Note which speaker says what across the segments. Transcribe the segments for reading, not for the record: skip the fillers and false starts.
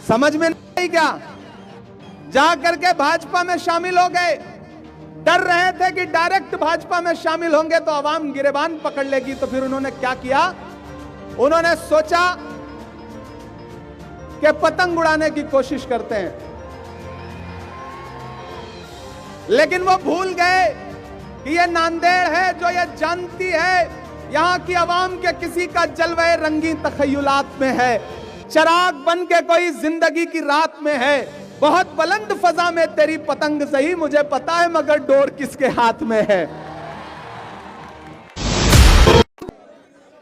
Speaker 1: समझ में नहीं क्या? जा करके भाजपा में शामिल हो गए। डर रहे थे कि डायरेक्ट भाजपा में शामिल होंगे तो आवाम गिरेबान पकड़ लेगी। तो फिर उन्होंने क्या किया? उन्होंने सोचा कि पतंग उड़ाने की कोशिश करते हैं, लेकिन वो भूल गए कि ये नांदेड़ है जो ये जानती है यहां की आवाम के किसी का जलवे रंगीन तखय्युलात में है, चिराग बन के कोई जिंदगी की रात में है। बहुत बुलंद फजा में तेरी पतंग सही, मुझे पता है मगर डोर किसके हाथ में है।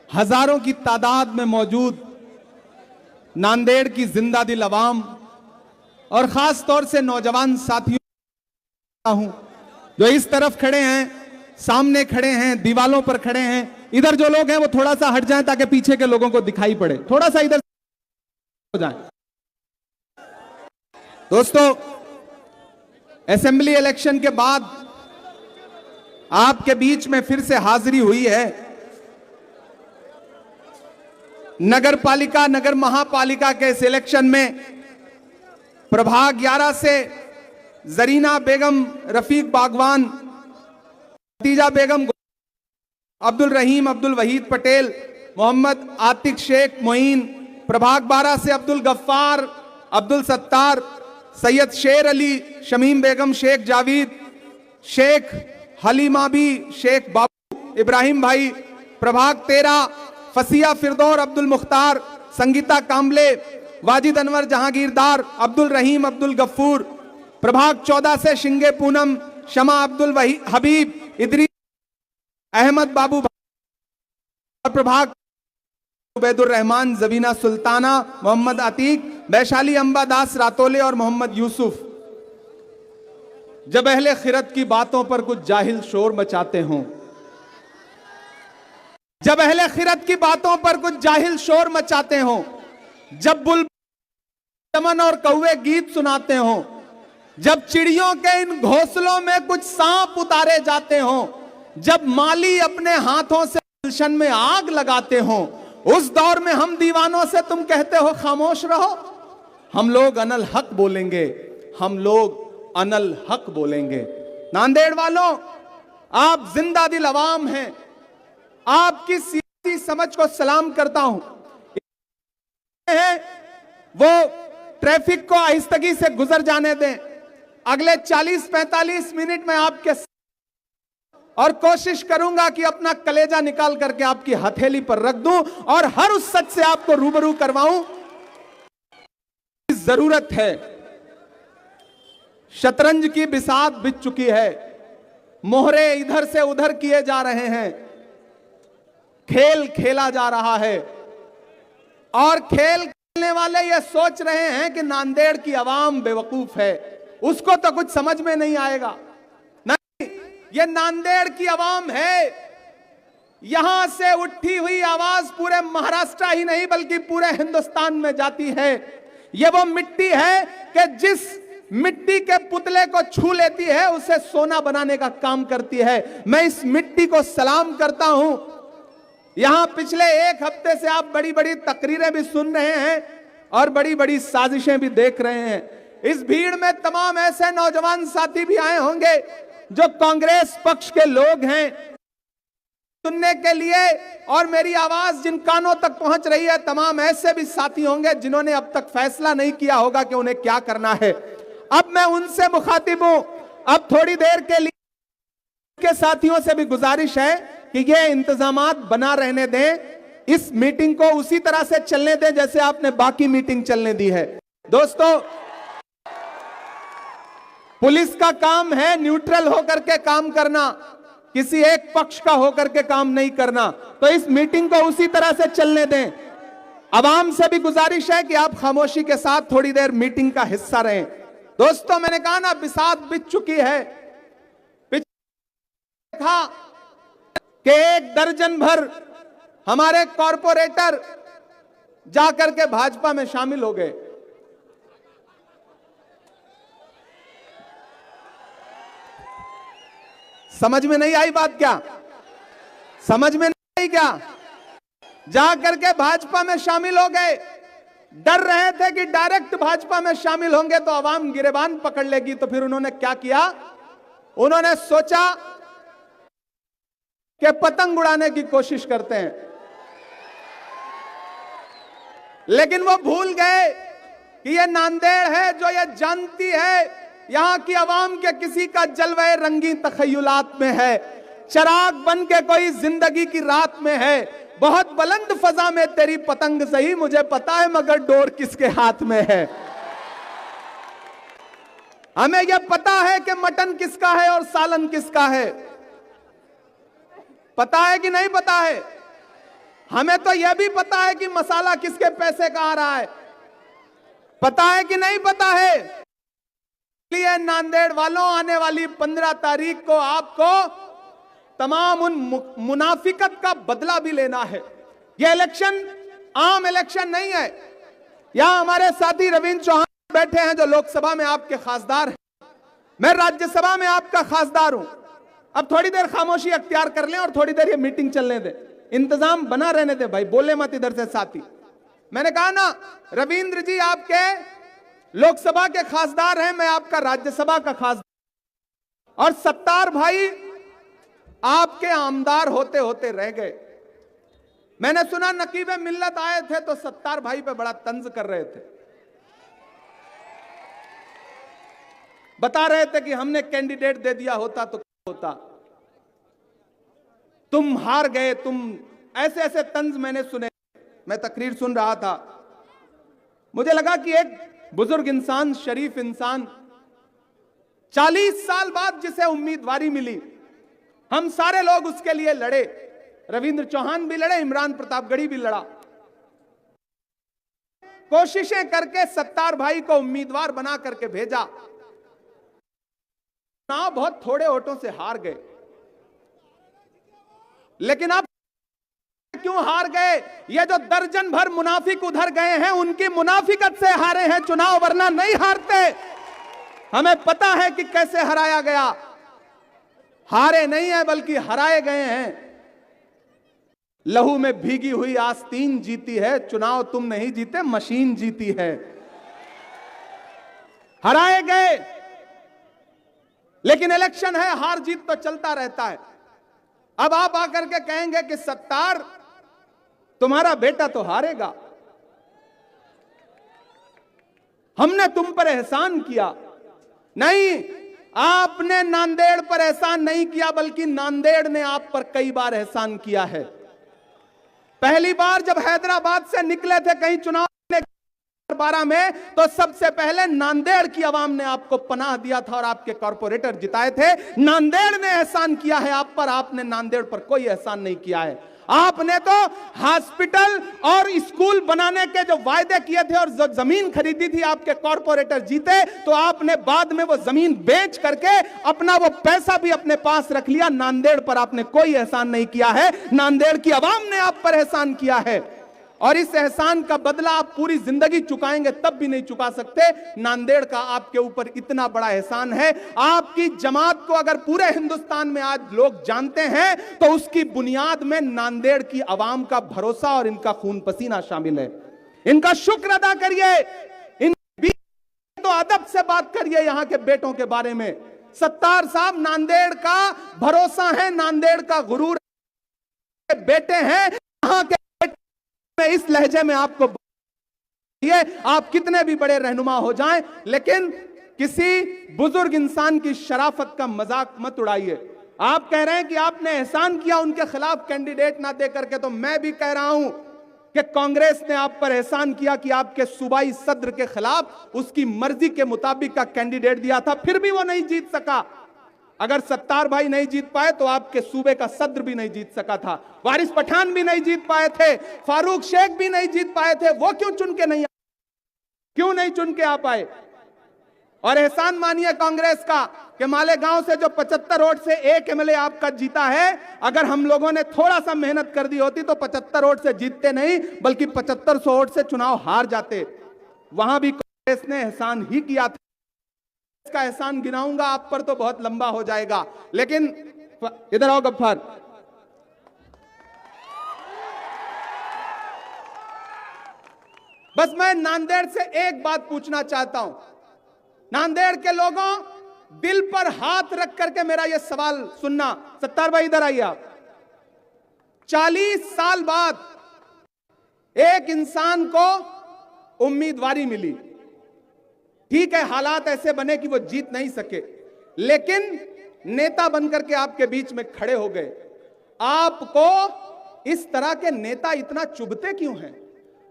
Speaker 1: हजारों की तादाद में मौजूद नांदेड़ की जिंदा दिल अवाम और खास तौर से नौजवान साथियों हूं जो इस तरफ खड़े हैं, सामने खड़े हैं, दीवालों पर खड़े हैं। इधर जो लोग हैं वो थोड़ा सा हट जाएं ताकि पीछे के लोगों को दिखाई पड़े। थोड़ा सा इधर हो जाएं। दोस्तों, असेंबली इलेक्शन के बाद आपके बीच में फिर से हाजिरी हुई है। नगर पालिका, नगर महापालिका के इस इलेक्शन में प्रभाग 11 से जरीना बेगम, रफीक बागवान, खतीजा बेगम, अब्दुल रहीम, अब्दुल वहीद पटेल, मोहम्मद आतिक शेख मोइन, प्रभाग 12 से अब्दुल गफ्फार, अब्दुल सत्तार, सैयद शेर अली, शमीम बेगम, शेख जावीद, शेख हलीमा बी, शेख बाबू, इब्राहिम भाई, प्रभाग 13 फसिया फिरदौर, अब्दुल मुख्तार, संगीता कामले, वाजिद अनवर जहांगीरदार, अब्दुल रहीम, अब्दुल गफ्फूर, प्रभाग 14 से शिंगे पूनम, शमा अब्दुल हबीब, इदरी अहमद बाबू, और प्रभाग उबैदुर रहमान, जबीना सुल्ताना, मोहम्मद अतीक, वैशाली अंबादास रातोले और मोहम्मद यूसुफ। जब अहले खिरत की बातों पर कुछ जाहिल शोर मचाते हों, जब अहले खिरत की बातों पर कुछ जाहिल शोर मचाते हों, जब बुलबुल चमन और कौवे गीत सुनाते हों, जब चिड़ियों के इन घोंसलों में कुछ सांप उतारे जाते हों, जब माली अपने हाथों से गुलशन में आग लगाते हों, उस दौर में हम दीवानों से तुम कहते हो खामोश रहो। हम लोग अनल हक बोलेंगे, हम लोग अनल हक बोलेंगे। नांदेड़ वालों, आप जिंदा दिल अवाम हैं, आपकी सियासी समझ को सलाम करता हूं। वो ट्रैफिक को आहिस्तगी से गुजर जाने दें। अगले 40-45 मिनट में आपके और कोशिश करूंगा कि अपना कलेजा निकाल करके आपकी हथेली पर रख दूं और हर उस सच से आपको रूबरू करवाऊं। जरूरत है। शतरंज की बिसात बिछ चुकी है, मोहरे इधर से उधर किए जा रहे हैं, खेल खेला जा रहा है और खेल खेलने वाले ये सोच रहे हैं कि नांदेड़ की आवाम बेवकूफ है, उसको तो कुछ समझ में नहीं आएगा। नहीं, ये नांदेड़ की आवाम है। यहां से उठी हुई आवाज पूरे महाराष्ट्र ही नहीं बल्कि पूरे हिंदुस्तान में जाती है। ये वो मिट्टी है कि जिस मिट्टी के पुतले को छू लेती है उसे सोना बनाने का काम करती है। मैं इस मिट्टी को सलाम करता हूं। यहां पिछले एक हफ्ते से आप बड़ी बड़ी तकरीरें भी सुन रहे हैं और बड़ी बड़ी साजिशें भी देख रहे हैं। इस भीड़ में तमाम ऐसे नौजवान साथी भी आए होंगे जो कांग्रेस पक्ष के लोग हैं सुनने के लिए, और मेरी आवाज जिन कानों तक पहुंच रही है तमाम ऐसे भी साथी होंगे जिन्होंने अब तक फैसला नहीं किया होगा कि उन्हें क्या करना है। अब मैं उनसे मुखातिब हूं। अब थोड़ी देर के लिए के साथियों से भी गुजारिश है कि ये इंतजामात बना रहने दें, इस मीटिंग को उसी तरह से चलने दें जैसे आपने बाकी मीटिंग चलने दी है। दोस्तों, पुलिस का काम है न्यूट्रल होकर के काम करना, किसी एक पक्ष का होकर के काम नहीं करना। तो इस मीटिंग को उसी तरह से चलने दें। आवाम से भी गुजारिश है कि आप खामोशी के साथ थोड़ी देर मीटिंग का हिस्सा रहें। दोस्तों, मैंने कहा ना बिसात बिछ चुकी है। देखा कि 1 दर्जन भर हमारे कॉरपोरेटर जाकर के भाजपा में शामिल हो गए। समझ में नहीं आई बात क्या? समझ में नहीं आई क्या? जा करके भाजपा में शामिल हो गए। डर रहे थे कि डायरेक्ट भाजपा में शामिल होंगे तो आवाम गिरेबान पकड़ लेगी, तो फिर उन्होंने क्या किया, उन्होंने सोचा कि पतंग उड़ाने की कोशिश करते हैं, लेकिन वो भूल गए कि ये नांदेड़ है जो ये जानती है यहां की आवाम के किसी का जलवे रंगीन तखय्युलात में है, चिराग बन के कोई जिंदगी की रात में है। बहुत बुलंद फजा में तेरी पतंग सही, मुझे पता है मगर डोर किसके हाथ में है। हमें यह पता है कि मटन किसका है और सालन किसका है, पता है कि नहीं पता है? हमें तो यह भी पता है कि मसाला किसके पैसे का आ रहा है, पता है कि नहीं पता है? इसलिए नांदेड़ वालों, आने वाली 15 तारीख को आपको तमाम उन मुनाफिकत का बदला भी लेना है। यह इलेक्शन आम इलेक्शन नहीं है। यहां हमारे साथी रविंद्र चौहान बैठे हैं जो लोकसभा में आपके खासदार हैं, मैं राज्यसभा में आपका खासदार हूं। अब थोड़ी देर खामोशी अख्तियार कर लें और थोड़ी देर ये मीटिंग चलने दें, इंतजाम बना रहने दें भाई, बोले मत इधर से साथी। मैंने कहा ना, रविंद्र जी आपके लोकसभा के खासदार हैं, मैं आपका राज्यसभा का खासदार, और सत्तार भाई आपके आमदार होते होते रह गए। मैंने सुना नकीबे मिल्लत आए थे तो सत्तार भाई पे बड़ा तंज कर रहे थे, बता रहे थे कि हमने कैंडिडेट दे दिया होता तो क्या होता, तुम हार गए, तुम ऐसे ऐसे तंज मैंने सुने। मैं तकरीर सुन रहा था, मुझे लगा कि एक बुजुर्ग इंसान, शरीफ इंसान, 40 साल बाद जिसे उम्मीदवारी मिली, हम सारे लोग उसके लिए लड़े, रविंद्र चौहान भी लड़े, इमरान प्रतापगढ़ी भी लड़ा, कोशिशें करके सत्तार भाई को उम्मीदवार बना करके भेजा, चुनाव बहुत थोड़े वोटों से हार गए। लेकिन अब क्यों हार गए? ये जो दर्जन भर मुनाफिक उधर गए हैं उनकी मुनाफिकत से हारे हैं चुनाव, वरना नहीं हारते। हमें पता है कि कैसे हराया गया, हारे नहीं है बल्कि हराए गए हैं। लहू में भीगी हुई आस्तीन जीती है, चुनाव तुम नहीं जीते, मशीन जीती है। हराए गए, लेकिन इलेक्शन है, हार जीत तो चलता रहता है। अब आप आकर के कहेंगे कि सत्तार तुम्हारा बेटा तो हारेगा, हमने तुम पर एहसान किया। नहीं, आपने नांदेड़ पर एहसान नहीं किया, बल्कि नांदेड़ ने आप पर कई बार एहसान किया है। पहली बार जब हैदराबाद से निकले थे कहीं चुनाव 12 में, तो सबसे पहले नांदेड़ की आवाम ने आपको पनाह दिया था और आपके कॉर्पोरेटर जिताए थे। नांदेड़ ने एहसान किया है आप पर, आपने नांदेड़ पर कोई एहसान नहीं किया है। आपने तो हॉस्पिटल और स्कूल बनाने के जो वायदे किए थे और जो जमीन खरीदी थी, आपके कॉर्पोरेटर जीते तो आपने बाद में वो जमीन बेच करके अपना वो पैसा भी अपने पास रख लिया। नांदेड़ पर आपने कोई एहसान नहीं किया है, नांदेड़ की आवाम ने आप पर एहसान किया है, और इस एहसान का बदला आप पूरी जिंदगी चुकाएंगे तब भी नहीं चुका सकते। नांदेड़ का आपके ऊपर इतना बड़ा एहसान है। आपकी जमात को अगर पूरे हिंदुस्तान में आज लोग जानते हैं तो उसकी बुनियाद में नांदेड़ की आवाम का भरोसा और इनका खून पसीना शामिल है। इनका शुक्र अदा करिए, इन तो अदब से बात करिए यहां के बेटों के बारे में। सत्तार साहब नांदेड़ का भरोसा है, नांदेड़ का गुरूर बेटे हैं। यहां के इस लहजे में आपको ये, आप कितने भी बड़े रहनुमा हो जाएं, लेकिन किसी बुजुर्ग इंसान की शराफत का मजाक मत उड़ाइए। आप कह रहे हैं कि आपने एहसान किया उनके खिलाफ कैंडिडेट ना दे करके, तो मैं भी कह रहा हूं कि कांग्रेस ने आप पर एहसान किया कि आपके सूबाई सदर के खिलाफ उसकी मर्जी के मुताबिक का कैंडिडेट दिया था, फिर भी वो नहीं जीत सका। अगर सत्तार भाई नहीं जीत पाए तो आपके सूबे का सदर भी नहीं जीत सका था, वारिस पठान भी नहीं जीत पाए थे, फारूक शेख भी नहीं जीत पाए थे। वो क्यों चुन के नहीं, क्यों नहीं चुन के आ पाए? और एहसान मानिए कांग्रेस का कि मालेगांव से जो 75 वोट से एक एमएलए आपका जीता है, अगर हम लोगों ने थोड़ा सा मेहनत कर दी होती तो 75 वोट से जीतते नहीं बल्कि 7500 वोट से चुनाव हार जाते। वहां भी कांग्रेस ने एहसान ही किया था। इसका एहसान गिनाऊंगा आप पर तो बहुत लंबा हो जाएगा, लेकिन इधर आओ गफ्फार। बस मैं नांदेड़ से एक बात पूछना चाहता हूं, नांदेड़ के लोगों, दिल पर हाथ रख करके मेरा यह सवाल सुनना। सत्तार भाई इधर आइए आप। 40 साल बाद एक इंसान को उम्मीदवारी मिली। ठीक है, हालात ऐसे बने कि वो जीत नहीं सके, लेकिन नेता बनकर के आपके बीच में खड़े हो गए। आपको इस तरह के नेता इतना चुभते क्यों हैं?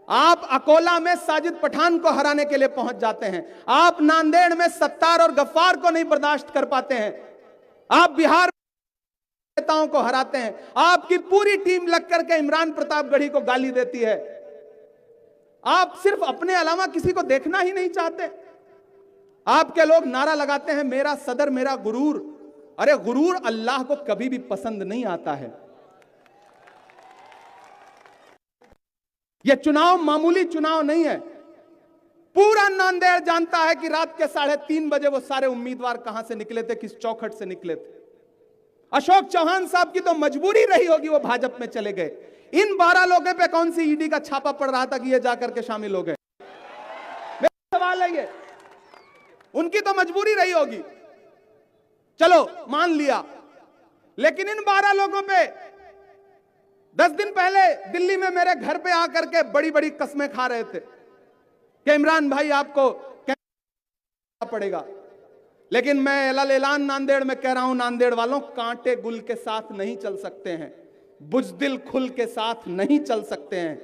Speaker 1: आप अकोला में साजिद पठान को हराने के लिए पहुंच जाते हैं, आप नांदेड़ में सत्तार और गफ्फार को नहीं बर्दाश्त कर पाते हैं, आप बिहार में नेताओं को हराते हैं, आपकी पूरी टीम लग करके इमरान प्रतापगढ़ी को गाली देती है। आप सिर्फ अपने अलावा किसी को देखना ही नहीं चाहते। आपके लोग नारा लगाते हैं, मेरा सदर मेरा गुरूर। अरे गुरूर अल्लाह को कभी भी पसंद नहीं आता है। यह चुनाव मामूली चुनाव नहीं है। पूरा नांदेड़ जानता है कि रात के 3:30 बजे वो सारे उम्मीदवार कहां से निकले थे, किस चौखट से निकले थे। अशोक चौहान साहब की तो मजबूरी रही होगी, वो भाजपा में चले गए। इन 12 लोगों पे कौन सी ईडी का छापा पड़ रहा था कि ये जाकर के शामिल हो गए? मेरा सवाल है ये, उनकी तो मजबूरी रही होगी, चलो मान लिया, लेकिन इन 12 लोगों पे 10 दिन पहले दिल्ली में मेरे घर पे आकर के बड़ी बड़ी कसमें खा रहे थे कि इमरान भाई आपको क्या पड़ेगा। लेकिन मैं ऐलान नांदेड़ में कह रहा हूं, नांदेड़ वालों, कांटे गुल के साथ नहीं चल सकते हैं, बुजदिल खुल के साथ नहीं चल सकते हैं।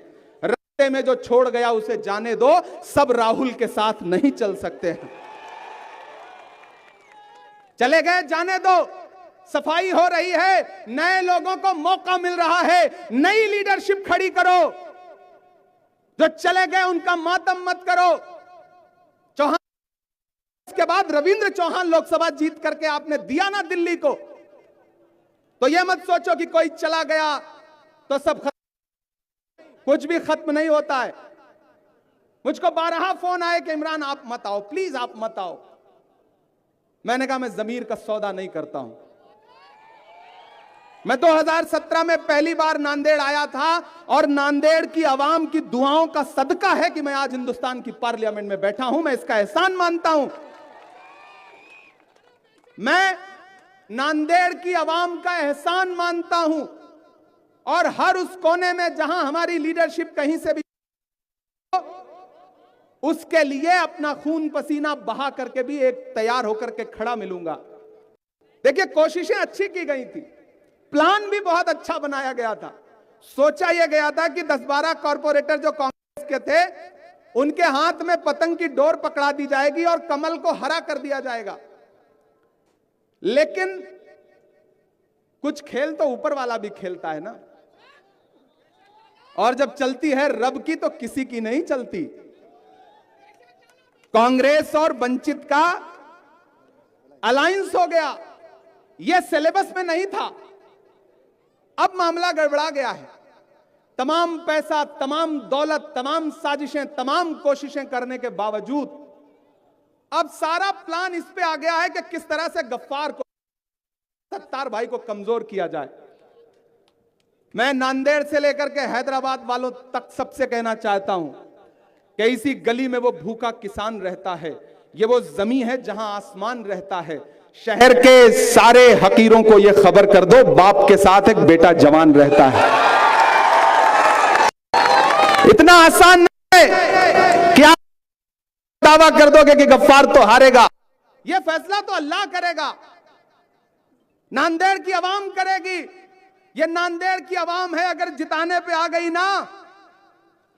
Speaker 1: रास्ते में जो छोड़ गया उसे जाने दो, सब राहुल के साथ नहीं चल सकते हैं। चले गए, जाने दो, सफाई हो रही है, नए लोगों को मौका मिल रहा है, नई लीडरशिप खड़ी करो। जो चले गए उनका मातम मत करो। चौहान, इसके बाद रविंद्र चौहान लोकसभा जीत करके आपने दिया ना दिल्ली को, तो यह मत सोचो कि कोई चला गया तो सब खत्म। कुछ भी खत्म नहीं होता है। मुझको 12 फोन आए कि इमरान आप मत आओ, प्लीज आप मत आओ। मैंने कहा मैं जमीर का सौदा नहीं करता हूं। मैं 2017 में पहली बार नांदेड़ आया था और नांदेड़ की आवाम की दुआओं का सदका है कि मैं आज हिंदुस्तान की पार्लियामेंट में बैठा हूं। मैं इसका एहसान मानता हूं। मैं नांदेड़ की आवाम का एहसान मानता हूं और हर उस कोने में जहां हमारी लीडरशिप कहीं से भी उसके लिए अपना खून पसीना बहा करके भी एक तैयार होकर के खड़ा मिलूंगा। देखिए, कोशिशें अच्छी की गई थी, प्लान भी बहुत अच्छा बनाया गया था। सोचा यह गया था कि 10-12 कॉर्पोरेटर जो कांग्रेस के थे, उनके हाथ में पतंग की डोर पकड़ा दी जाएगी और कमल को हरा कर दिया जाएगा। लेकिन कुछ खेल तो ऊपर वाला भी खेलता है ना, और जब चलती है रब की तो किसी की नहीं चलती। कांग्रेस और वंचित का अलायंस हो गया, यह सिलेबस में नहीं था। अब मामला गड़बड़ा गया है। तमाम पैसा, तमाम दौलत, तमाम साजिशें, तमाम कोशिशें करने के बावजूद अब सारा प्लान इस पे आ गया है कि किस तरह से गफ्फार को, सत्तार भाई को कमजोर किया जाए। मैं नांदेड़ से लेकर के हैदराबाद वालों तक सबसे कहना चाहता हूं कि इसी गली में वो भूखा किसान रहता है, ये वो जमीन है जहां आसमान रहता है। शहर के सारे हकीरों को यह खबर कर दो, बाप के साथ एक बेटा जवान रहता है। इतना आसान नहीं है कि आप दावा कर दोगे कि गफ्फार तो हारेगा। यह फैसला तो अल्लाह करेगा, नांदेड़ की आवाम करेगी। यह नांदेड़ की आवाम है, अगर जिताने पे आ गई ना,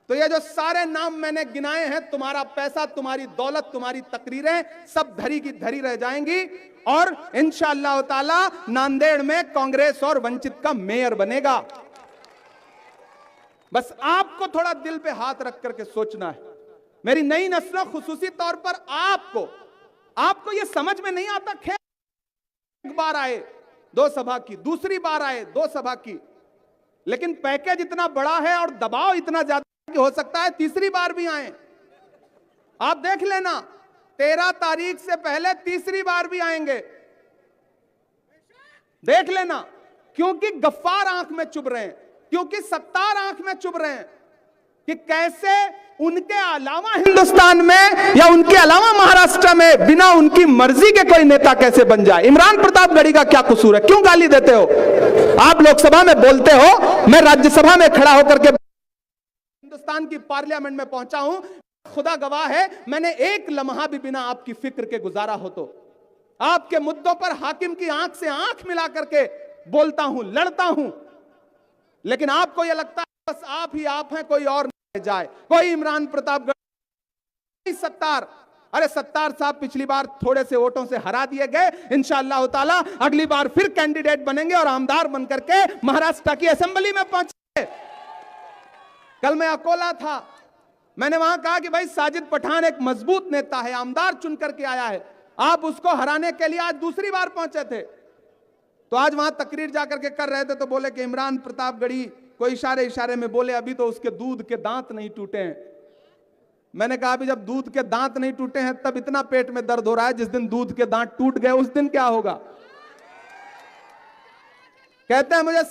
Speaker 1: तो ये जो सारे नाम मैंने गिनाए हैं, तुम्हारा पैसा, तुम्हारी दौलत, तुम्हारी तकरीरें सब धरी की धरी रह जाएंगी और इंशाअल्लाह ताला नांदेड़ में कांग्रेस और वंचित का मेयर बनेगा। बस आपको थोड़ा दिल पे हाथ रख करके सोचना है। मेरी नई नस्लों, खुसूसी तौर पर आपको यह समझ में नहीं आता। खेल, एक बार आए 2 सभा की, दूसरी बार आए 2 सभा की, लेकिन पैकेज इतना बड़ा है और दबाव इतना ज्यादा कि हो सकता है तीसरी बार भी आए। आप देख लेना, 13 तारीख से पहले तीसरी बार भी आएंगे, देख लेना। क्योंकि गफ्फार आंख में चुभ रहे हैं, क्योंकि सत्तार आंख में चुभ रहे हैं, कि कैसे उनके अलावा हिंदुस्तान में या उनके अलावा महाराष्ट्र में बिना उनकी मर्जी के कोई नेता कैसे बन जाए। इमरान प्रतापगढ़ी का क्या कसूर है? क्यों गाली देते हो? आप लोकसभा में बोलते हो, मैं राज्यसभा में खड़ा होकर के हिंदुस्तान की पार्लियामेंट में पहुंचा हूं, खुदा गवाह है, मैंने एक लम्हा भी बिना आपकी फिक्र के गुजारा हो तो आपके मुद्दों पर हाकिम की आंख से आंख मिला करके बोलता हूं, लड़ता हूं। लेकिन आपको यह लगता है बस आप ही आप हैं, कोई और नहीं जाए, कोई इमरान प्रतापगढ़ सत्तार। अरे सत्तार साहब पिछली बार थोड़े से वोटों से हरा दिए गए, इंशाअल्लाह ताला अगली बार फिर कैंडिडेट बनेंगे और आमदार बनकर के महाराष्ट्र की असेंबली में पहुंचे। कल मैं अकोला था, मैंने वहां कहा कि भाई साजिद पठान एक मजबूत नेता है, आमदार चुन करके आया है, आप उसको हराने के लिए आज दूसरी बार पहुंचे थे। तो आज वहां तकरीर जाकर के कर रहे थे तो बोले कि इमरान प्रतापगढ़ी कोई इशारे इशारे में बोले अभी तो उसके दूध के दांत नहीं टूटे हैं। मैंने कहा अभी जब दूध के दांत नहीं टूटे हैं तब इतना पेट में दर्द हो रहा है, जिस दिन दूध के दांत टूट गए उस दिन क्या होगा? कहते हैं मुझे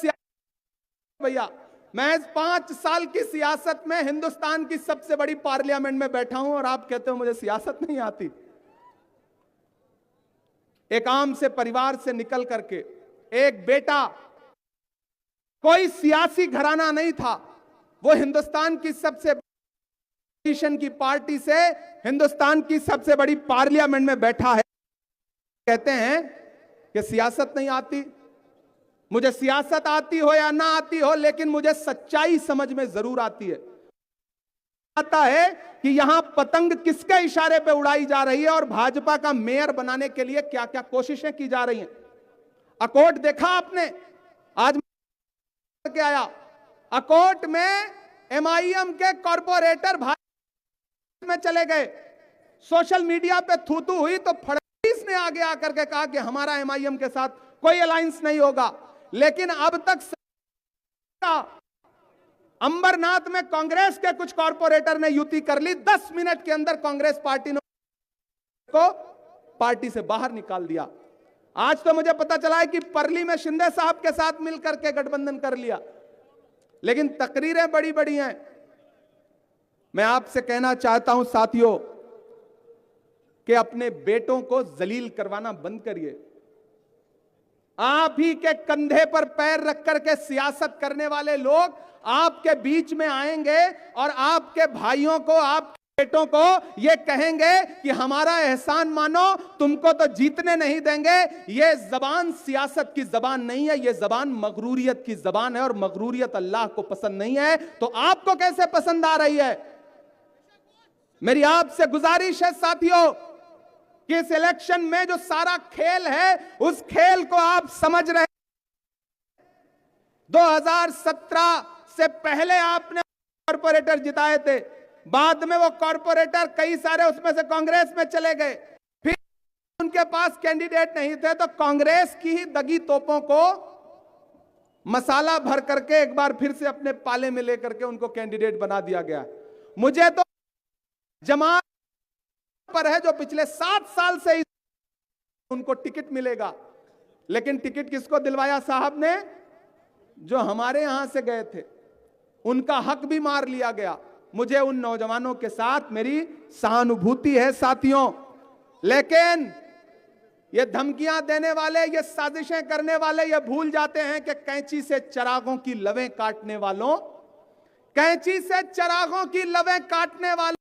Speaker 1: भैया मैं 5 साल की सियासत में हिंदुस्तान की सबसे बड़ी पार्लियामेंट में बैठा हूं और आप कहते हो मुझे सियासत नहीं आती। एक आम से परिवार से निकल करके एक बेटा, कोई सियासी घराना नहीं था, वो हिंदुस्तान की सबसे पोजीशन की पार्टी से हिंदुस्तान की सबसे बड़ी पार्लियामेंट में बैठा है। कहते हैं कि सियासत नहीं आती। मुझे सियासत आती हो या ना आती हो, लेकिन मुझे सच्चाई समझ में जरूर आती है। आता है कि यहां पतंग किसके इशारे पे उड़ाई जा रही है और भाजपा का मेयर बनाने के लिए क्या क्या कोशिशें की जा रही हैं। अकोट देखा आपने? आज के आया अकोट में एमआईएम के कॉर्पोरेटर भाजपा में चले गए, सोशल मीडिया पे थू-थू हुई तो फडणवीस ने आगे आकर के कहा कि हमारा एमआईएम के साथ कोई अलायंस नहीं होगा। लेकिन अब तक अंबरनाथ में कांग्रेस के कुछ कॉर्पोरेटर ने युति कर ली, 10 मिनट के अंदर कांग्रेस पार्टी ने को पार्टी से बाहर निकाल दिया। आज तो मुझे पता चला है कि परली में शिंदे साहब के साथ मिलकर के गठबंधन कर लिया। लेकिन तकरीरें बड़ी बड़ी हैं। मैं आपसे कहना चाहता हूं साथियों कि अपने बेटों को जलील करवाना बंद करिए। आप ही के कंधे पर पैर रख करके सियासत करने वाले लोग आपके बीच में आएंगे और आपके भाइयों को, आपके बेटों को ये कहेंगे कि हमारा एहसान मानो, तुमको तो जीतने नहीं देंगे। ये जबान सियासत की जबान नहीं है, ये जबान मगरूरियत की जबान है और मगरूरियत अल्लाह को पसंद नहीं है। तो आपको कैसे पसंद आ रही है? मेरी आपसे गुजारिश है साथियों कि इस इलेक्शन में जो सारा खेल है उस खेल को आप समझ रहे। 2017 से पहले आपने कॉर्पोरेटर जिताए थे, बाद में वो कॉर्पोरेटर कई सारे उसमें से कांग्रेस में चले गए, फिर उनके पास कैंडिडेट नहीं थे तो कांग्रेस की ही दगी तोपों को मसाला भर करके एक बार फिर से अपने पाले में लेकर के उनको कैंडिडेट बना दिया गया। मुझे तो जमात पर है जो पिछले 7 साल से उनको टिकट मिलेगा, लेकिन टिकट किसको दिलवाया साहब ने? जो हमारे यहां से गए थे, उनका हक भी मार लिया गया। मुझे उन नौजवानों के साथ मेरी सहानुभूति है साथियों, लेकिन ये धमकियां देने वाले, ये साजिशें करने वाले ये भूल जाते हैं कि कैंची से चिरागों की लवें काटने वालों, कैंची से चिरागों की लवें काटने वालों,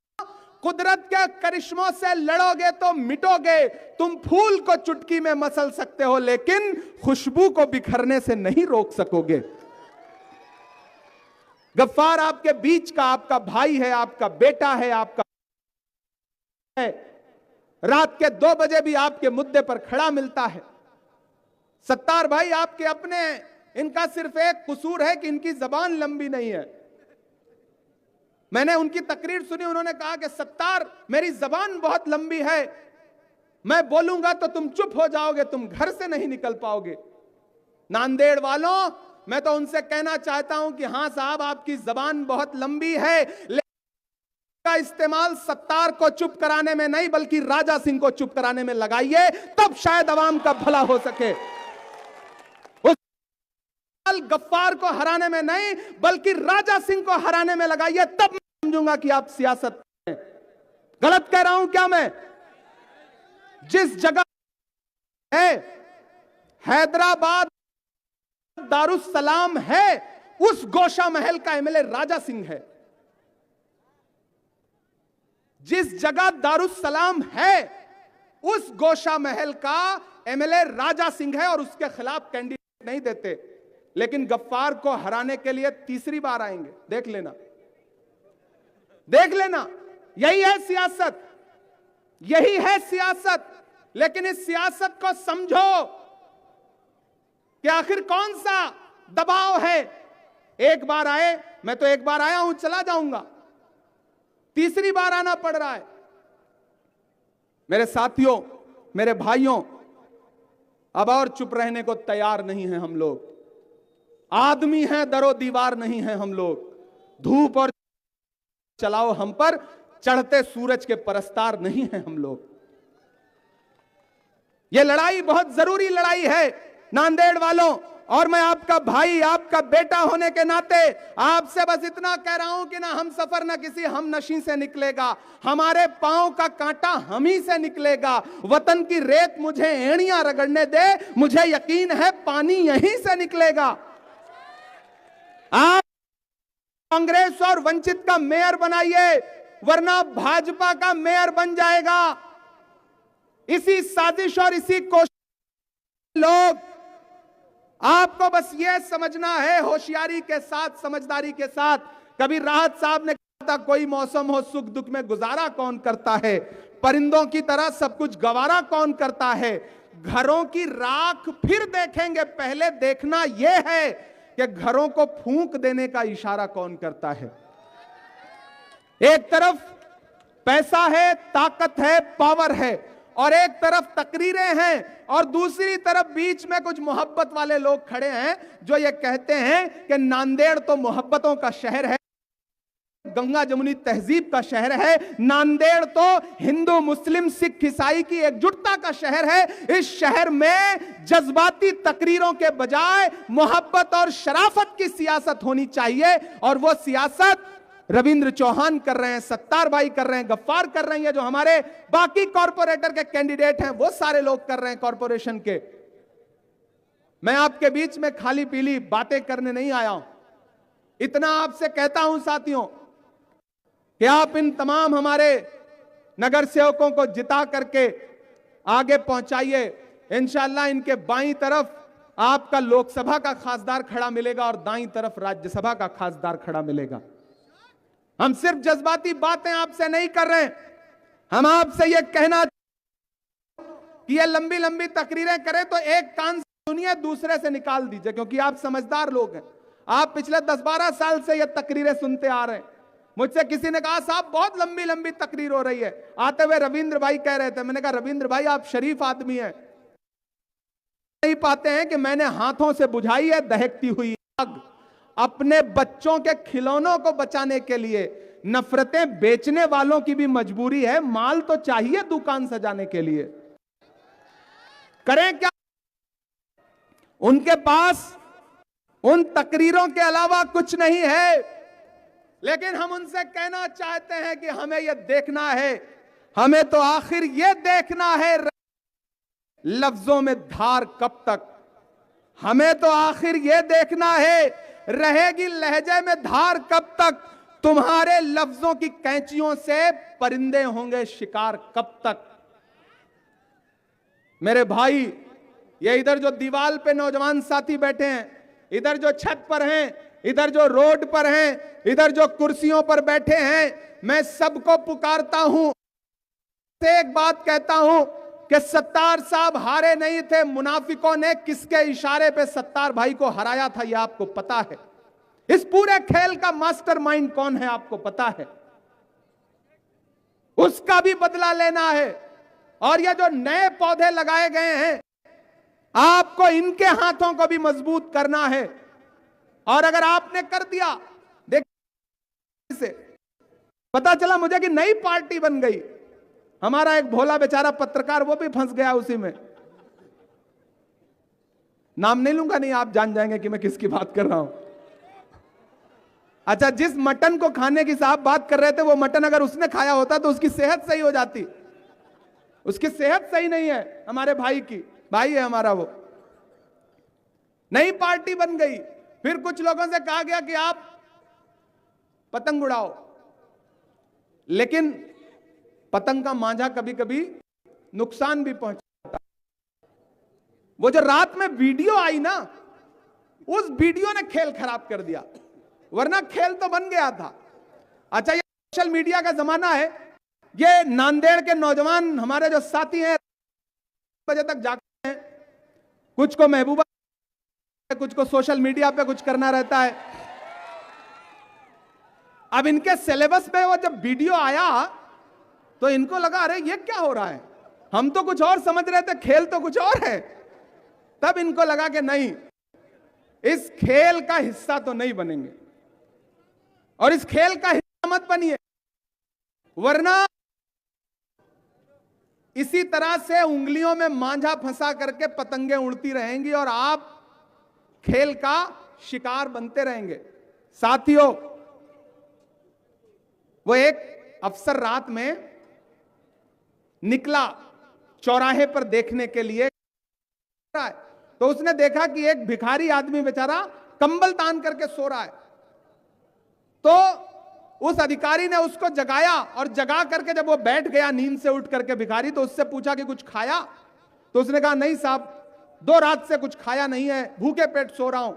Speaker 1: कुदरत के करिश्मों से लड़ोगे तो मिटोगे। तुम फूल को चुटकी में मसल सकते हो लेकिन खुशबू को बिखरने से नहीं रोक सकोगे। गफ्फार आपके बीच का आपका भाई है, आपका बेटा है, आपका है। रात के 2 बजे भी आपके मुद्दे पर खड़ा मिलता है। सत्तार भाई आपके अपने, इनका सिर्फ एक कसूर है कि इनकी जबान लंबी नहीं है। मैंने उनकी तकरीर सुनी, उन्होंने कहा कि सत्तार मेरी जबान बहुत लंबी है, मैं बोलूंगा तो तुम चुप हो जाओगे, तुम घर से नहीं निकल पाओगे। नांदेड़ वालों, मैं तो उनसे कहना चाहता हूं कि हां साहब आपकी जबान बहुत लंबी है, लेकिन का इस्तेमाल सत्तार को चुप कराने में नहीं बल्कि राजा सिंह को चुप कराने में लगाइए, तब शायद अवाम का भला हो सके। गफ्फार को हराने में नहीं बल्कि राजा सिंह को हराने में लगाइए, तब समझूंगा कि आप सियासत में गलत कह रहा हूं क्या मैं? जिस जगह है हैदराबाद दारुस्सलाम है, उस गोशा महल का एमएलए राजा सिंह है। जिस जगह दारुस्सलाम है उस गोशा महल का एमएलए राजा सिंह है और उसके खिलाफ कैंडिडेट नहीं देते, लेकिन गफ्फार को हराने के लिए तीसरी बार आएंगे। देख लेना, देख लेना। यही है सियासत, यही है सियासत। लेकिन इस सियासत को समझो कि आखिर कौन सा दबाव है। एक बार आए, मैं तो एक बार आया हूं, चला जाऊंगा, तीसरी बार आना पड़ रहा है। मेरे साथियों, मेरे भाइयों, अब और चुप रहने को तैयार नहीं है हम लोग। आदमी हैं, दरो दीवार नहीं है हम लोग। धूप और चलाओ हम पर, चढ़ते सूरज के परस्तार नहीं है हम लोग। यह लड़ाई बहुत जरूरी लड़ाई है नांदेड़ वालों, और मैं आपका भाई, आपका बेटा होने के नाते आपसे बस इतना कह रहा हूं कि ना हम सफर ना किसी हम नशी से निकलेगा, हमारे पांव का कांटा हम ही से निकलेगा। वतन की रेत मुझे एड़ियां रगड़ने दे, मुझे यकीन है पानी यहीं से निकलेगा। आप कांग्रेस और वंचित का मेयर बनाइए, वरना भाजपा का मेयर बन जाएगा। इसी साजिश और इसी कोशिश लोग, आपको बस यह समझना है होशियारी के साथ, समझदारी के साथ। कभी राहत साहब ने कहा था, कोई मौसम हो सुख दुख में गुजारा कौन करता है, परिंदों की तरह सब कुछ गवारा कौन करता है। घरों की राख फिर देखेंगे, पहले देखना यह है कि घरों को फूंक देने का इशारा कौन करता है। एक तरफ पैसा है, ताकत है, पावर है, और एक तरफ तकरीरें हैं, और दूसरी तरफ बीच में कुछ मोहब्बत वाले लोग खड़े हैं जो ये कहते हैं कि नांदेड़ तो मोहब्बतों का शहर है, गंगा जमुनी तहजीब का शहर है, नांदेड़ तो हिंदू मुस्लिम सिख ईसाई की एकजुटता का शहर है। इस शहर में जज्बाती तकरीरों के बजाय मोहब्बत और शराफत की सियासत होनी चाहिए, और वो सियासत रविंद्र चौहान कर रहे हैं, सत्तार भाई कर रहे हैं, गफ्फार कर रहे हैं, जो हमारे बाकी कॉरपोरेटर के कैंडिडेट हैं वो सारे लोग कर रहे हैं कॉरपोरेशन के। मैं आपके बीच में खाली पीली बातें करने नहीं आया हूं। इतना आपसे कहता हूं साथियों कि आप इन तमाम हमारे नगर सेवकों को जिता करके आगे पहुंचाइए। इंशाअल्लाह इनके बाईं तरफ आपका लोकसभा का खासदार खड़ा मिलेगा और दाईं तरफ राज्यसभा का खासदार खड़ा मिलेगा। हम सिर्फ जज्बाती बातें आपसे नहीं कर रहे, हम आपसे यह कहना कि ये लंबी लंबी तकरीरें करें तो एक कान से सुनिए, दूसरे से निकाल दीजिए, क्योंकि आप समझदार लोग हैं। आप पिछले 10-12 साल से ये तकरीरें सुनते आ रहे हैं। मुझसे किसी ने कहा साहब बहुत लंबी लंबी तकरीर हो रही है, आते हुए रविंद्र भाई कह रहे थे। मैंने कहा रविंद्र भाई आप शरीफ आदमी हैं, नहीं पाते हैं कि मैंने हाथों से बुझाई है दहकती हुई आग। अपने बच्चों के खिलौनों को बचाने के लिए नफरतें बेचने वालों की भी मजबूरी है, माल तो चाहिए दुकान सजाने के लिए। करें क्या? उनके पास उन तकरीरों के अलावा कुछ नहीं है, लेकिन हम उनसे कहना चाहते हैं कि हमें यह देखना है, हमें तो आखिर यह देखना है लफ्जों में धार कब तक। हमें तो आखिर यह देखना है रहेगी लहजे में धार कब तक। तुम्हारे लफ्जों की कैंचियों से परिंदे होंगे शिकार कब तक। मेरे भाई, ये इधर जो दीवार पे नौजवान साथी बैठे हैं, इधर जो छत पर हैं, इधर जो रोड पर हैं, इधर जो कुर्सियों पर बैठे हैं, मैं सबको पुकारता हूं, एक बात कहता हूं कि सत्तार साहब हारे नहीं थे। मुनाफिकों ने किसके इशारे पे सत्तार भाई को हराया था यह आपको पता है। इस पूरे खेल का मास्टरमाइंड कौन है आपको पता है। उसका भी बदला लेना है, और ये जो नए पौधे लगाए गए हैं आपको इनके हाथों को भी मजबूत करना है। और अगर आपने कर दिया, देखिए पता चला मुझे कि नई पार्टी बन गई, हमारा एक भोला बेचारा पत्रकार वो भी फंस गया उसी में। नाम नहीं लूंगा, नहीं आप जान जाएंगे कि मैं किसकी बात कर रहा हूं। अच्छा, जिस मटन को खाने की साहब बात कर रहे थे, वो मटन अगर उसने खाया होता तो उसकी सेहत सही हो जाती। उसकी सेहत सही नहीं है हमारे भाई की, भाई है हमारा वो। नई पार्टी बन गई, फिर कुछ लोगों से कहा गया कि आप पतंग उड़ाओ, लेकिन पतंग का मांझा कभी कभी नुकसान भी पहुंचाता। वो जो रात में वीडियो आई ना, उस वीडियो ने खेल खराब कर दिया, वरना खेल तो बन गया था। अच्छा, ये सोशल मीडिया का जमाना है। ये नांदेड़ के नौजवान हमारे जो साथी हैं, बजे तक जागते हैं, कुछ को महबूबा, कुछ को सोशल मीडिया पे कुछ करना रहता है। अब इनके सिलेबस में वो जब वीडियो आया तो इनको लगा अरे ये क्या हो रहा है, हम तो कुछ और समझ रहे थे, खेल तो कुछ और है। तब इनको लगा कि नहीं, इस खेल का हिस्सा तो नहीं बनेंगे, और इस खेल का हिस्सा मत बनिए, वरना इसी तरह से उंगलियों में मांझा फंसा करके पतंगे उड़ती रहेंगी और आप खेल का शिकार बनते रहेंगे। साथियों, वो एक अफसर रात में निकला चौराहे पर देखने के लिए, तो उसने देखा कि एक भिखारी आदमी बेचारा कंबल तान करके सो रहा है। तो उस अधिकारी ने उसको जगाया, और जगा करके जब वो बैठ गया नींद से उठ करके भिखारी, तो उससे पूछा कि कुछ खाया? तो उसने कहा नहीं साहब, 2 रात से कुछ खाया नहीं है, भूखे पेट सो रहा हूं।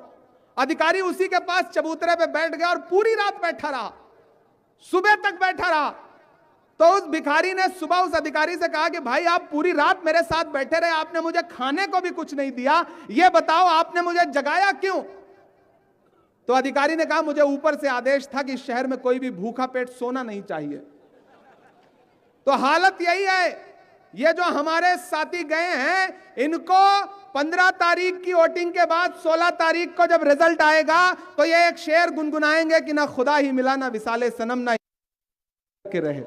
Speaker 1: अधिकारी उसी के पास चबूतरे पे बैठ गया और पूरी रात बैठा रहा, सुबह तक बैठा रहा। तो उस भिखारी ने सुबह उस अधिकारी से कहा कि भाई आप पूरी रात मेरे साथ बैठे रहे, आपने मुझे खाने को भी कुछ नहीं दिया, यह बताओ आपने मुझे जगाया क्यों? तो अधिकारी ने कहा मुझे ऊपर से आदेश था कि इस शहर में कोई भी भूखा पेट सोना नहीं चाहिए। तो हालत यही है। ये जो हमारे साथी गए हैं, इनको 15 तारीख की वोटिंग के बाद 16 तारीख को जब रिजल्ट आएगा तो ये एक शेर गुनगुनाएंगे कि ना खुदा ही मिला ना विसाले सनम ना के रहे।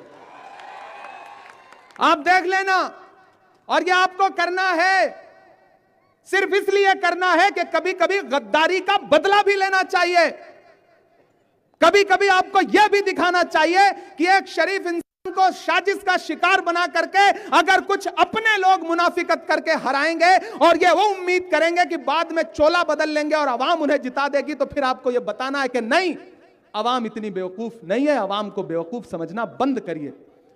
Speaker 1: आप देख लेना। और ये आपको करना है, सिर्फ इसलिए करना है कि कभी कभी गद्दारी का बदला भी लेना चाहिए। कभी कभी आपको यह भी दिखाना चाहिए कि एक शरीफ इंसान को साजिश का शिकार बना करके अगर कुछ अपने लोग मुनाफिकत करके हराएंगे और ये वो उम्मीद करेंगे कि बाद में चोला बदल लेंगे और अवाम उन्हें जिता देगी, तो फिर आपको यह बताना है कि नहीं, अवाम इतनी बेवकूफ नहीं है। अवाम को बेवकूफ समझना बंद करिए।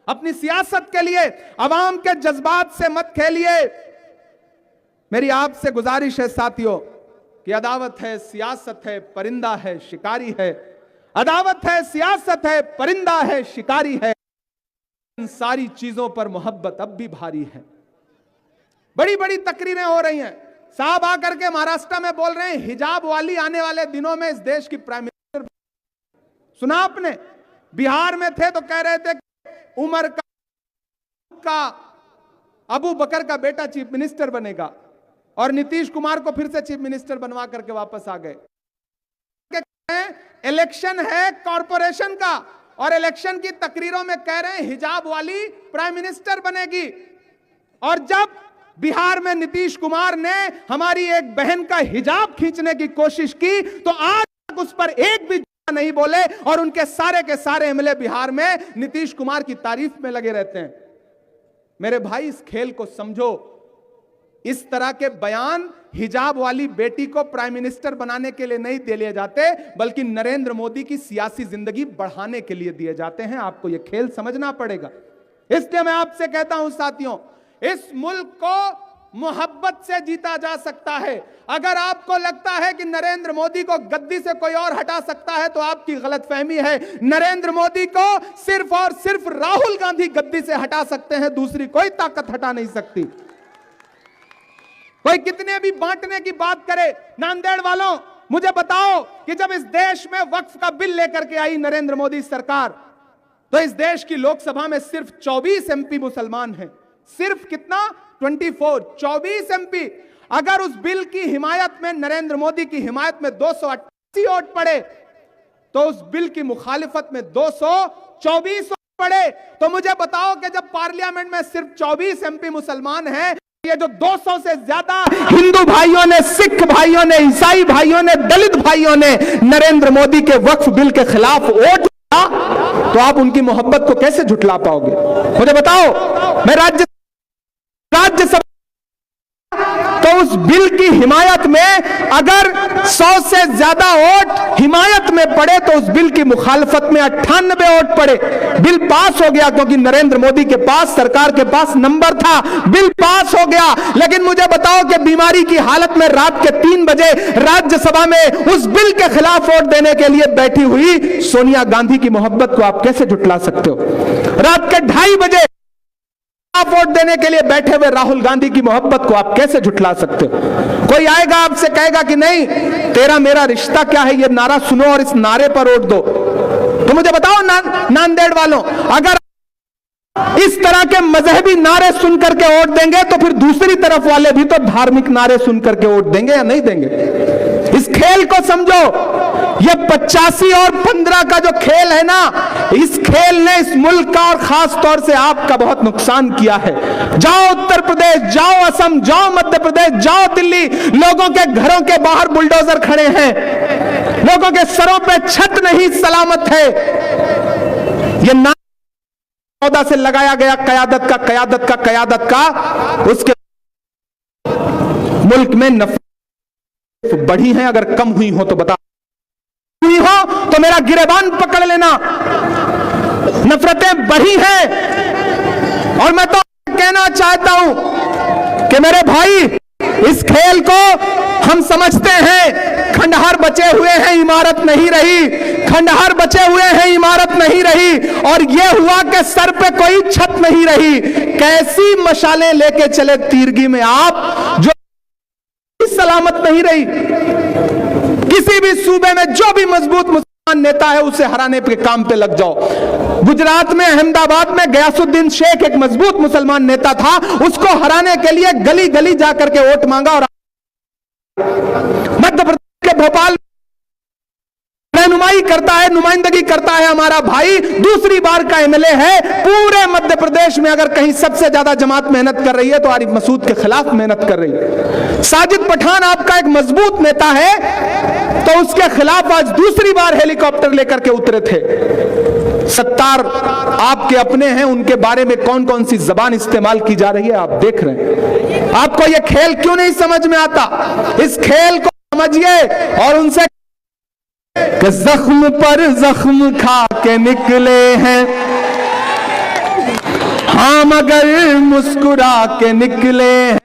Speaker 1: अपनी सियासत के लिए अवाम के जज्बात से मत खेलिए। मेरी आपसे गुजारिश है साथियों कि अदावत है, सियासत है, परिंदा है, शिकारी है। अदावत है, सियासत है, परिंदा है, शिकारी है। इन सारी चीजों पर मोहब्बत अब भी भारी है। बड़ी बड़ी तकरीरें हो रही हैं। साहब आकर के महाराष्ट्र में बोल रहे हैं हिजाब वाली आने वाले दिनों में इस देश की प्राइम मिनिस्टर। सुना आपने? बिहार में थे तो कह रहे थे उमर का अबू बकर का बेटा चीफ मिनिस्टर बनेगा, और नीतीश कुमार को फिर से चीफ मिनिस्टर बनवा करके वापस आ गए। इलेक्शन है कॉरपोरेशन का, और इलेक्शन की तकरीरों में कह रहे हैं हिजाब वाली प्राइम मिनिस्टर बनेगी। और जब बिहार में नीतीश कुमार ने हमारी एक बहन का हिजाब खींचने की कोशिश की तो आज तक उस पर एक भी नहीं बोले, और उनके सारे के सारे एमएलए बिहार में नीतीश कुमार की तारीफ में लगे रहते हैं। मेरे भाई, इस खेल को समझो। इस तरह के बयान हिजाब वाली बेटी को प्राइम मिनिस्टर बनाने के लिए नहीं दिए जाते, बल्कि नरेंद्र मोदी की सियासी जिंदगी बढ़ाने के लिए दिए जाते हैं। आपको यह खेल समझना पड़ेगा। इसलिए मैं आपसे कहता हूं साथियों, इस मुल्क को मोहब्बत से जीता जा सकता है। अगर आपको लगता है कि नरेंद्र मोदी को गद्दी से कोई और हटा सकता है तो आपकी गलतफहमी है। नरेंद्र मोदी को सिर्फ और सिर्फ राहुल गांधी गद्दी से हटा सकते हैं, दूसरी कोई ताकत हटा नहीं सकती। कोई कितने भी बांटने की बात करे, नांदेड़ वालों मुझे बताओ कि जब इस देश में वक्फ का बिल लेकर के आई नरेंद्र मोदी सरकार, तो इस देश की लोकसभा में सिर्फ 24 एमपी मुसलमान हैं। सिर्फ कितना? 24 एमपी। अगर उस बिल की हिमायत में, नरेंद्र मोदी की हिमायत में 288 वोट पड़े, तो उस बिल की मुखालिफत में 224 वोट पड़े। तो मुझे बताओ कि जब पार्लियामेंट में सिर्फ 24 एमपी मुसलमान हैं, ये जो 200 से ज्यादा हिंदू भाइयों ने, सिख भाइयों ने, ईसाई भाइयों ने, दलित भाइयों ने नरेंद्र मोदी के वक्फ बिल के खिलाफ वोट दिया, तो आप उनकी मोहब्बत को कैसे झुठला पाओगे? मुझे बताओ। मैं राज्यसभा तो उस बिल की हिमायत में अगर 100 से ज्यादा वोट हिमायत में पड़े तो उस बिल की मुखालफत में 98 वोट पड़े। बिल पास हो गया क्योंकि नरेंद्र मोदी के पास, सरकार के पास नंबर था, बिल पास हो गया। लेकिन मुझे बताओ कि बीमारी की हालत में रात के 3 बजे राज्यसभा में उस बिल के खिलाफ वोट देने के लिए बैठी हुई सोनिया गांधी की मोहब्बत को आप कैसे झुठला सकते हो? रात के 2:30 बजे आप वोट देने के लिए बैठे हुए राहुल गांधी की मोहब्बत को आप कैसे झुठला सकते हो? कोई आएगा आपसे कहेगा कि नहीं, तेरा मेरा रिश्ता क्या है, ये नारा सुनो और इस नारे पर वोट दो। तो मुझे बताओ नांदेड़ वालों, अगर इस तरह के मजहबी नारे सुन करके वोट देंगे तो फिर दूसरी तरफ वाले भी तो धार्मिक नारे सुन करके वोट देंगे या नहीं देंगे? इस खेल को समझो। ये 85 और 15 का जो खेल है ना, इस खेल ने इस मुल्क का और खास तौर से आपका बहुत नुकसान किया है। जाओ उत्तर प्रदेश, जाओ असम, जाओ मध्य प्रदेश, जाओ दिल्ली, लोगों के घरों के बाहर बुलडोजर खड़े हैं, लोगों के सरों पे छत नहीं सलामत है। ये 14 से लगाया गया कयादत का उसके मुल्क में नफरत बढ़ी है। अगर कम हुई हो तो बता, हुई हो तो मेरा गिरेबान पकड़ लेना। नफरतें बढ़ी हैं और मैं तो कहना चाहता हूं कि मेरे भाई, इस खेल को हम समझते हैं। खंडहर बचे हुए हैं, इमारत नहीं रही। खंडहर बचे हुए हैं, इमारत नहीं रही। और यह हुआ कि सर पे कोई छत नहीं रही। कैसी मशालें लेके चले तीरगी में आप, जो सलामत नहीं रही। किसी भी सूबे में जो भी मजबूत मुसलमान नेता है, उसे हराने के काम पे लग जाओ। गुजरात में, अहमदाबाद में गयासुद्दीन शेख एक मजबूत मुसलमान नेता था, उसको हराने के लिए गली गली जाकर के वोट मांगा। और मध्य प्रदेश के भोपाल रहनुमाई करता है, नुमाइंदगी करता है हमारा भाई, दूसरी बार का एमएलए है। पूरे मध्य प्रदेश में अगर कहीं सबसे ज्यादा जमात मेहनत कर रही है तो आरिफ मसूद के खिलाफ मेहनत कर रही है। साजिद पठान आपका एक मजबूत नेता है, तो उसके खिलाफ आज दूसरी बार हेलीकॉप्टर लेकर के उतरे थे। सत्तार आपके अपने हैं, उनके बारे में कौन कौन सी जबान इस्तेमाल की जा रही है आप देख रहे हैं। आपको यह खेल क्यों नहीं समझ में आता? इस खेल को समझिए और उनसे कि जख्म पर जख्म खा के निकले हैं हाँ, मगर मुस्कुरा के निकले हैं।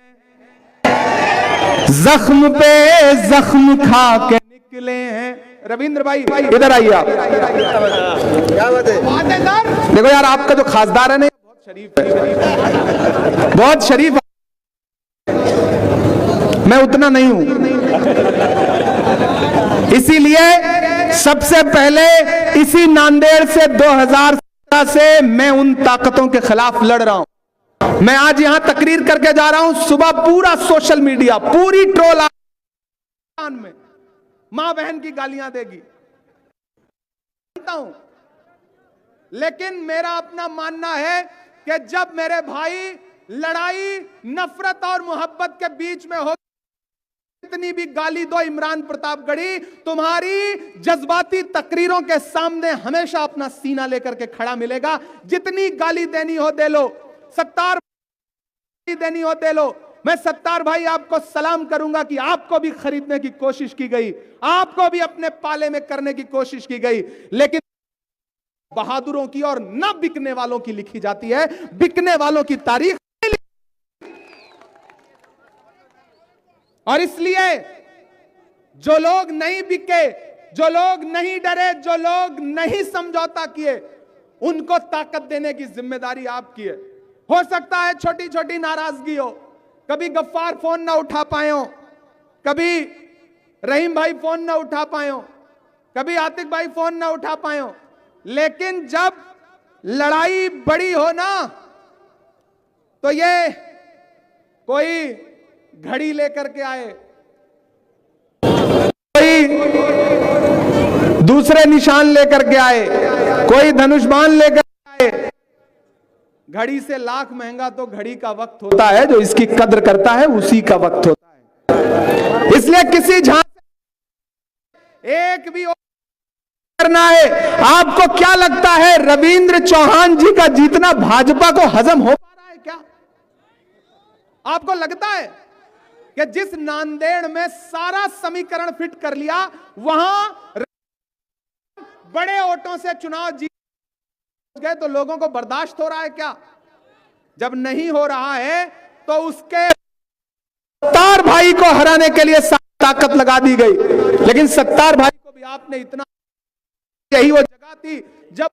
Speaker 1: जख्म पे जख्म खा के निकले हैं। रविंद्र भाई इधर आइए आप। क्या बात है? देखो यार, आपका जो खासदार है ना, बहुत शरीफ है, बहुत शरीफ। मैं उतना नहीं हूं, इसीलिए सबसे पहले इसी नांदेड़ से 2017 से मैं उन ताकतों के खिलाफ लड़ रहा हूं। मैं आज यहां तकरीर करके जा रहा हूं। सुबह पूरा सोशल मीडिया, पूरी ट्रोल में मां बहन की गालियां देगी, लेकिन मेरा अपना मानना है कि जब मेरे भाई लड़ाई नफरत और मोहब्बत के बीच में हो, इतनी भी गाली दो इमरान प्रतापगढ़ी, तुम्हारी जज्बाती तकरीरों के सामने हमेशा अपना सीना लेकर के खड़ा मिलेगा। जितनी गाली देनी हो दे लो, सत्तार देनी हो दे लो। मैं सत्तार भाई आपको सलाम करूंगा कि आपको भी खरीदने की कोशिश की गई, आपको भी अपने पाले में करने की कोशिश की गई, लेकिन बहादुरों की और न बिकने वालों की लिखी जाती है। बिकने वालों की तारीख। और इसलिए जो लोग नहीं बिके, जो लोग नहीं डरे, जो लोग नहीं समझौता किए, उनको ताकत देने की जिम्मेदारी आपकी है। हो सकता है छोटी छोटी नाराजगी हो, कभी गफ्फार फोन ना उठा पाए हो, कभी रहीम भाई फोन ना उठा पाए हो, कभी आतिक भाई फोन ना उठा पाए हो, लेकिन जब लड़ाई बड़ी हो ना, तो ये कोई घड़ी लेकर के आए, कोई दूसरे निशान लेकर के आए, कोई धनुष बाण लेकर आए, घड़ी से लाख महंगा तो घड़ी का वक्त होता है, जो इसकी कद्र करता है उसी का वक्त होता है। इसलिए किसी झांसे एक भी करना है। आपको क्या लगता है रविंद्र चौहान जी का जीतना भाजपा को हजम हो पा रहा है क्या? आपको लगता है कि जिस नांदेड़ में सारा समीकरण फिट कर लिया, वहां बड़े वोटों से चुनाव जीत गए, तो लोगों को बर्दाश्त हो रहा है क्या? जब नहीं हो रहा है तो उसके सत्तार भाई को हराने के लिए ताकत लगा दी गई। लेकिन सत्तार भाई को भी आपने इतना, यही वो जगह थी जब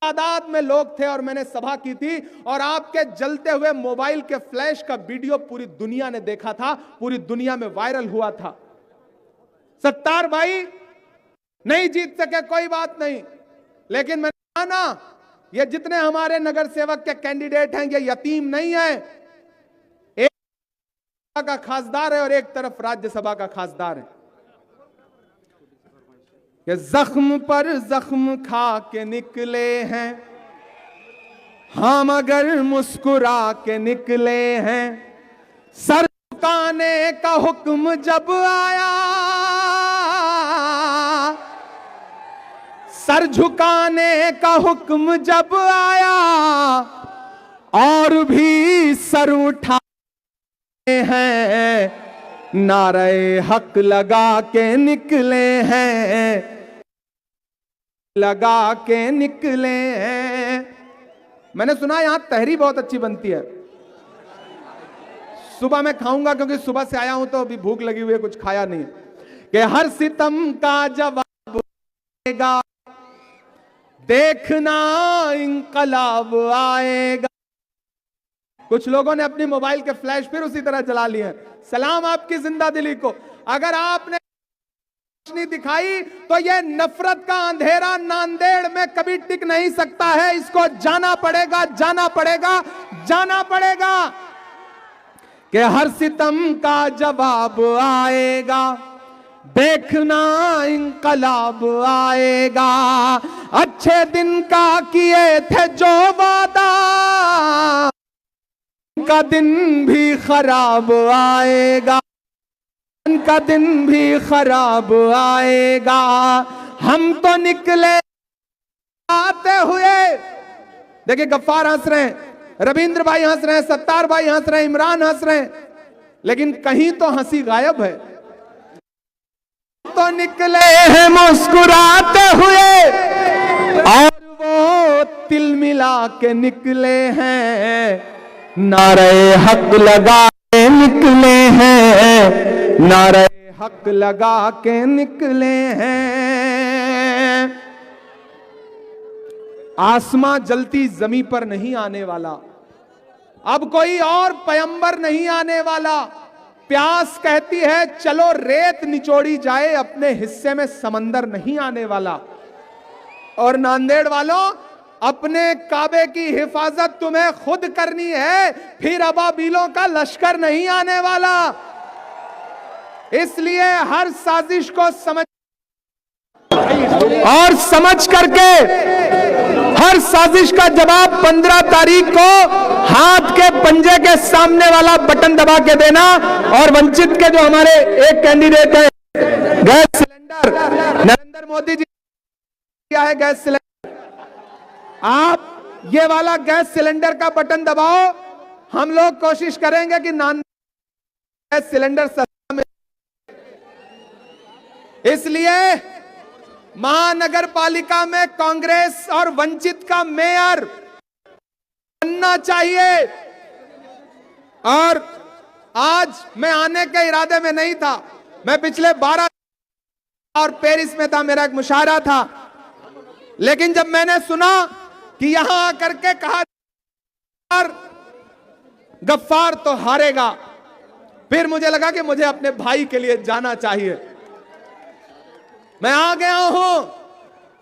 Speaker 1: तादाद में लोग थे और मैंने सभा की थी और आपके जलते हुए मोबाइल के फ्लैश का वीडियो पूरी दुनिया ने देखा था, पूरी दुनिया में वायरल हुआ था। सत्तार भाई नहीं जीत सके, कोई बात नहीं, लेकिन मैंने कहा ना, ये जितने हमारे नगर सेवक के कैंडिडेट हैं ये यतीम नहीं है। एक का खासदार है और एक तरफ राज्यसभा का खासदार है। ये जख्म पर जख्म खा के निकले हैं हम, अगर मुस्कुरा के निकले हैं। सर झुकाने का हुक्म जब आया, सर झुकाने का हुक्म जब आया, और भी सर उठाए हैं, नारे हक लगा के निकले हैं, लगा के निकले हैं। मैंने सुना यहां तहरी बहुत अच्छी बनती है। सुबह मैं खाऊंगा क्योंकि सुबह से आया हूं तो अभी भूख लगी हुई है, कुछ खाया नहीं है। कि हर सितम का जवाब आएगा, देखना इंकलाब आएगा। कुछ लोगों ने अपनी मोबाइल के फ्लैश फिर उसी तरह जला लिए हैं। सलाम आपकी जिंदा दिली को। अगर आपने नहीं दिखाई तो यह नफरत का अंधेरा नांदेड़ में कभी टिक नहीं सकता है। इसको जाना पड़ेगा, जाना पड़ेगा, जाना पड़ेगा कि हर सितम का जवाब आएगा, देखना इंकलाब आएगा। अच्छे दिन का किए थे जो वादा, का दिन भी खराब आएगा, का दिन भी खराब आएगा। हम तो निकले आते हुए, देखिए गफ्फार हंस रहे हैं, रविंद्र भाई हंस रहे हैं, सत्तार भाई हंस रहे हैं, इमरान हंस रहे हैं, लेकिन कहीं तो हंसी गायब है। तो निकले हैं मुस्कुराते हुए और वो तिल मिला के निकले हैं, नारे हक लगा के निकले हैं, नारे हक लगा के निकले हैं। आसमां जलती जमीन पर नहीं आने वाला, अब कोई और पैगंबर नहीं आने वाला। प्यास कहती है चलो रेत निचोड़ी जाए, अपने हिस्से में समंदर नहीं आने वाला। और नांदेड़ वालों, अपने काबे की हिफाजत तुम्हें खुद करनी है, फिर अबाबीलों का लश्कर नहीं आने वाला। इसलिए हर साजिश को समझ और समझ करके हर साजिश का जवाब 15 तारीख को हाथ के पंजे के सामने वाला बटन दबा के देना। और वंचित के जो हमारे एक कैंडिडेट है गैस सिलेंडर, नरेंद्र मोदी जी क्या है गैस सिलेंडर, आप ये वाला गैस सिलेंडर का बटन दबाओ। हम लोग कोशिश करेंगे कि गैस सिलेंडर सस्ता मिले। इसलिए महानगर पालिका में कांग्रेस और वंचित का मेयर बनना चाहिए। और आज मैं आने के इरादे में नहीं था, मैं पिछले 12 और पेरिस में था, मेरा एक मुशायरा था। लेकिन जब मैंने सुना कि यहां आकर के कहा गफ्फार तो हारेगा, फिर मुझे लगा कि मुझे अपने भाई के लिए जाना चाहिए। मैं आ गया हूं,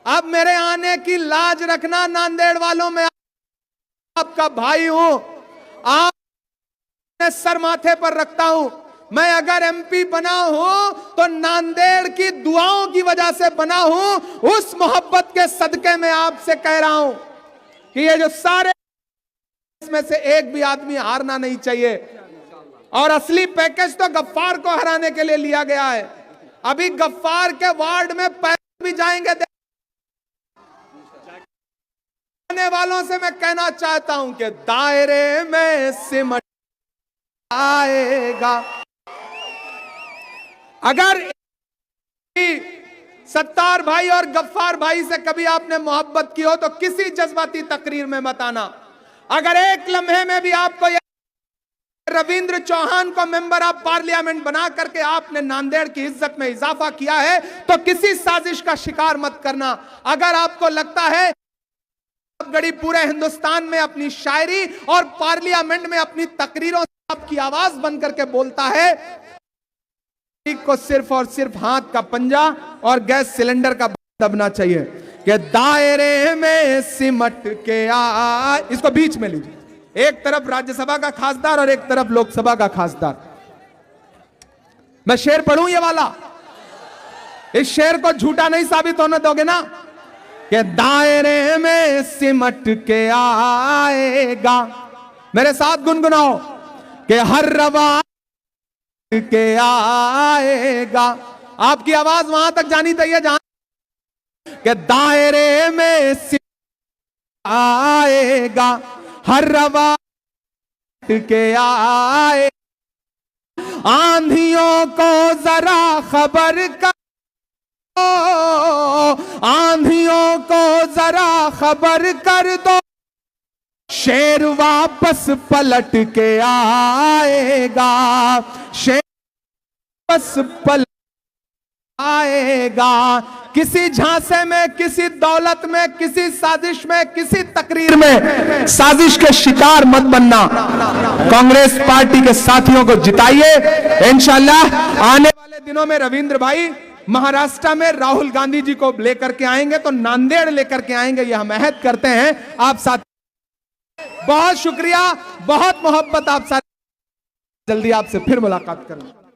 Speaker 1: अब मेरे आने की लाज रखना नांदेड़ वालों में, आपका भाई हूं, आप सर माथे पर रखता हूं। मैं अगर एमपी बना हूं तो नांदेड़ की दुआओं की वजह से बना हूं। उस मोहब्बत के सदके में आपसे कह रहा हूं कि ये जो सारे इसमें से एक भी आदमी हारना नहीं चाहिए। और असली पैकेज तो गफ्फार को हराने के लिए लिया गया है। अभी गफ्फार के वार्ड में पैसे भी जाएंगे। आने वालों से मैं कहना चाहता हूं कि दायरे में सिमट आएगा। अगर सत्तार भाई और गफ्फार भाई से कभी आपने मोहब्बत की हो तो किसी जज्बाती तकरीर में बताना। अगर एक लम्हे में भी आपको रविंद्र चौहान को मेंबर ऑफ पार्लियामेंट बना करके आपने नांदेड़ की इज्जत में इजाफा किया है तो किसी साजिश का शिकार मत करना। अगर आपको लगता है गढ़ी पूरे हिंदुस्तान में अपनी शायरी और पार्लियामेंट में अपनी तकरीरों से आपकी आवाज बन करके बोलता है, को सिर्फ और सिर्फ हाथ का पंजा और गैस सिलेंडर का दबना चाहिए कि दायरे में सिमट के आ। इसको बीच में लीजिए, एक तरफ राज्यसभा का खासदार और एक तरफ लोकसभा का खासदार। मैं शेर पढ़ूं ये वाला, इस शेर को झूठा नहीं साबित होने दोगे ना कि दायरे में सिमट के आएगा। मेरे साथ गुनगुनाओ कि हर रवा के आएगा। आपकी आवाज वहां तक जानी चाहिए जहां कि दायरे में सिमट आएगा, हर रवा के आए। आंधियों को जरा खबर कर, आंधियों को जरा खबर कर दो, शेर वापस पलट के आएगा, शेर वापस पलट आएगा। किसी झांसे में, किसी दौलत में, किसी साजिश में, किसी तकरीर में साजिश के शिकार मत बनना। कांग्रेस पार्टी के साथियों को जिताइए। इंशाल्लाह आने वाले दिनों में रविंद्र भाई महाराष्ट्र में राहुल गांधी जी को लेकर के आएंगे तो नांदेड़ लेकर के आएंगे, यह हम अहद करते हैं। आप साथ बहुत शुक्रिया, बहुत मोहब्बत आप साथ। जल्दी आपसे फिर मुलाकात करूंगा।